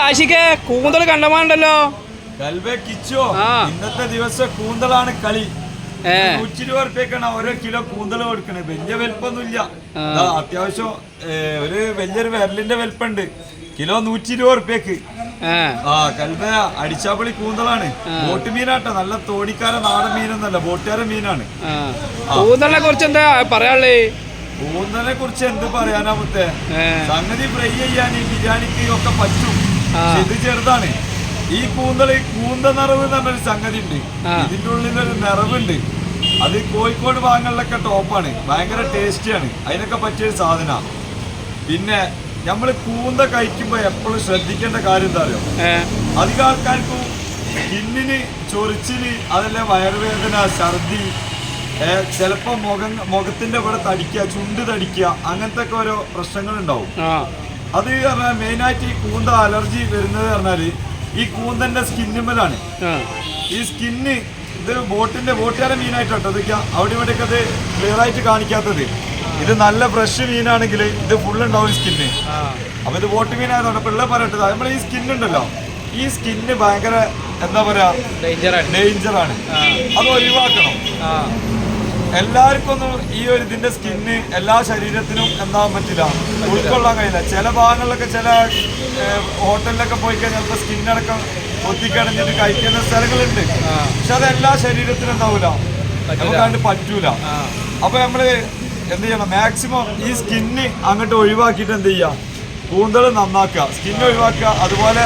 ആശിക്ക് കൂന്തൽ കണ്ടമാണ്ടല്ലോ. ഇന്നത്തെ ദിവസം കൂന്തലാണ് കളി. 120 റുപ്യക്കാണ് ഓരോ കിലോ കൂന്തൽ കൊടുക്കണേ. വലിയ വലിപ്പൊന്നുമില്ല, അത്യാവശ്യം ഒരു വലിയൊരു വിരലിന്റെ വലിപ്പുണ്ട്. കിലോ 120 റുപ്യക്ക്. കൽബ അടിച്ചാപ്പൊളി കൂന്തലാണ്. ബോട്ട് മീനാട്ടോ, നല്ല തോണിക്കാരൻ നാടൻ മീനൊന്നല്ല, ബോട്ടുകാരൻ മീനാണ്. കൂന്തലിനെ കുറിച്ച് എന്താ പറയാനുള്ളേ? കൂന്തലിനെ കുറിച്ച് എന്ത് പറയാനാ മുത്തേ, സംഗതി ഫ്രൈ ചെയ്യാൻ ബിരിയാണിക്ക് ഒക്കെ പറ്റും. ഇത് ചെറുതാണ്. ഈ കൂന്ത നിറവ് എന്ന് പറഞ്ഞൊരു സംഗതി ഉണ്ട്. ഇതിന്റെ ഉള്ളിലൊരു നിറവുണ്ട്. അത് കോഴിക്കോട് ഭാഗങ്ങളിലൊക്കെ ടോപ്പാണ്, ഭയങ്കര ടേസ്റ്റിയാണ്. അതിനൊക്കെ പറ്റിയൊരു സാധന. പിന്നെ നമ്മള് കൂന്ത കഴിക്കുമ്പോ എപ്പോഴും ശ്രദ്ധിക്കേണ്ട കാര്യം എന്താ അറിയോ, അധികം ആൾക്കാർക്കും സ്കിന്നിന് ചൊറിച്ചില്, അതല്ലേ വയറുവേദന, ഛർദി, ചിലപ്പോ മുഖത്തിന്റെ ഇവിടെ തടിക്കുക, ചുണ്ട് തടിക്കുക, അങ്ങനത്തെ ഒക്കെ ഓരോ പ്രശ്നങ്ങൾ ഉണ്ടാവും. അത് പറഞ്ഞാൽ മെയിനായിട്ട് ഈ കൂന്ത അലർജി വരുന്നത് പറഞ്ഞാല് ഈ കൂന്തന്റെ സ്കിന്നുമ്മലാണ്. ഈ സ്കിന്ന് ഇത് ബോട്ടുകാരൻ മീനായിട്ടോ അതൊക്കെ അവിടെ ഇവിടെയൊക്കെ അത് ക്ലിയർ ആയിട്ട് കാണിക്കാത്തത്. ഇത് നല്ല ഫ്രഷ് മീനാണെങ്കിൽ ഇത് ഫുൾ ഉണ്ടാവും സ്കിന്ന്. അപ്പൊ ഇത് ബോട്ട് മീനായതുകൊണ്ട് പിള്ളേ പറയട്ടത്, നമ്മളെ ഈ സ്കിന്നുണ്ടല്ലോ, ഈ സ്കിന്ന് ഭയങ്കര എന്താ പറയാ ഡേഞ്ചറാണ്. അത് ഒഴിവാക്കണം. എല്ലാവർക്കും ഒന്നും ഈ ഒരു ഇതിന്റെ സ്കിന്ന് എല്ലാ ശരീരത്തിനും എന്താവാൻ പറ്റില്ല, ഉൾക്കൊള്ളാൻ കഴിയില്ല. ചില ഭാഗങ്ങളിലൊക്കെ ചില ഹോട്ടലിലൊക്കെ പോയി കഴിഞ്ഞാൽ ചിലപ്പോൾ സ്കിന്നടക്കം ഒത്തിക്കടഞ്ഞിട്ട് കഴിക്കുന്ന സ്ഥലങ്ങളുണ്ട്. പക്ഷെ അത് എല്ലാ ശരീരത്തിനും എന്താവൂല, നമുക്ക് പറ്റൂല. അപ്പൊ നമ്മള് എന്ത് ചെയ്യണം, മാക്സിമം ഈ സ്കിന്ന് അങ്ങോട്ട് ഒഴിവാക്കിയിട്ട് എന്ത് ചെയ്യുക, കൂന്തൽ നന്നാക്കുക, സ്കിന്ന് ഒഴിവാക്കുക. അതുപോലെ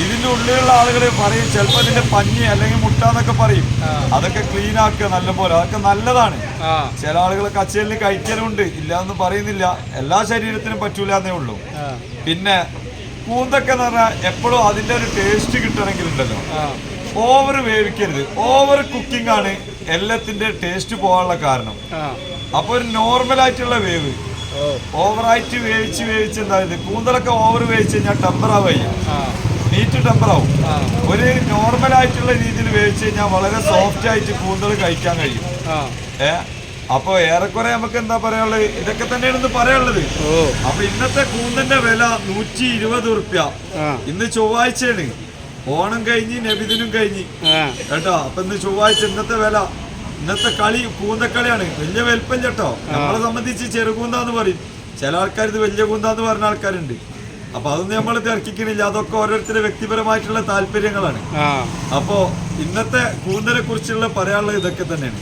ഇതിന്റെ ഉള്ളിലുള്ള ആളുകൾ പറയും ചിലപ്പോൾ ഇതിന്റെ പഞ്ഞി അല്ലെങ്കിൽ മുട്ട എന്നൊക്കെ പറയും, അതൊക്കെ ക്ലീൻ ആക്കുക നല്ലപോലെ. അതൊക്കെ നല്ലതാണ്. ചില ആളുകൾ കച്ചേലിന് കഴിക്കലുണ്ട്, ഇല്ല എന്ന് പറയുന്നില്ല. എല്ലാ ശരീരത്തിനും പറ്റൂല എന്നേ ഉള്ളൂ. പിന്നെ കൂന്തൊക്കെ എന്ന് പറഞ്ഞാൽ എപ്പോഴും അതിന്റെ ഒരു ടേസ്റ്റ് കിട്ടണമെങ്കിൽ ഉണ്ടല്ലോ, ഓവർ വേവിക്കരുത്. ഓവർ കുക്കിംഗ് ആണ് എല്ലാത്തിന്റെ ടേസ്റ്റ് പോകാനുള്ള കാരണം. അപ്പൊ ഒരു നോർമലായിട്ടുള്ള വേവ്, ഓവറായിട്ട് വേവിച്ച് എന്തായത്, കൂന്തലൊക്കെ ഓവർ വേവിച്ച് കഴിഞ്ഞാൽ ടെമ്പറാവുക, മീറ്റ് ടെമ്പറാവും. ഒരു നോർമലായിട്ടുള്ള രീതിയിൽ വേവിച്ച് കഴിഞ്ഞാൽ വളരെ സോഫ്റ്റ് ആയിട്ട് കൂന്തൽ കഴിക്കാൻ കഴിയും. അപ്പൊ ഏറെക്കുറെ നമുക്ക് എന്താ പറയാനുള്ളത്, ഇതൊക്കെ തന്നെയാണ് പറയാനുള്ളത്. അപ്പൊ ഇന്നത്തെ കൂന്തന്റെ വില 120 റുപ്യ. ഇന്ന് ചൊവ്വാഴ്ചയാണ്, ഓണം കഴിഞ്ഞ് നബിദിനും കഴിഞ്ഞ് കേട്ടോ. അപ്പൊ ഇന്ന് ചൊവ്വാഴ്ച, ഇന്നത്തെ വില, ഇന്നത്തെ കളി കൂന്തക്കളിയാണ്. വലിയ വലിപ്പം കേട്ടോ. നമ്മളെ സംബന്ധിച്ച് ചെറുകൂന്താന്ന് പറയും, ചില ആൾക്കാർ ഇത് വലിയ കൂന്താന്ന് പറഞ്ഞ ആൾക്കാരുണ്ട്. അപ്പൊ അതൊന്നും നമ്മൾ തിരക്കിക്കണില്ല, അതൊക്കെ ഓരോരുത്തരുടെ വ്യക്തിപരമായിട്ടുള്ള താല്പര്യങ്ങളാണ്. അപ്പോ ഇന്നത്തെ കൂന്തനെ കുറിച്ചുള്ള പറയാനുള്ളത് ഇതൊക്കെ തന്നെയാണ്.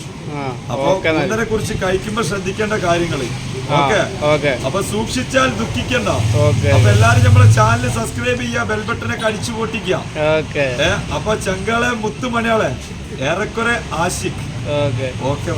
അപ്പൊ കൂന്തനെ കുറിച്ച് കഴിക്കുമ്പോ ശ്രദ്ധിക്കേണ്ട കാര്യങ്ങൾ. ഓക്കെ, അപ്പൊ സൂക്ഷിച്ചാൽ ദുഃഖിക്കണ്ട. അപ്പൊ എല്ലാരും നമ്മളെ ചാനൽ സബ്സ്ക്രൈബ് ചെയ്യുക, ബെൽബട്ടനൊക്കെ അടിച്ചു പൊട്ടിക്കുക. അപ്പൊ ചെങ്കളെ മുത്തുമണിയാളെ ഏറെക്കുറെ ആശിക്. ഓക്കെ.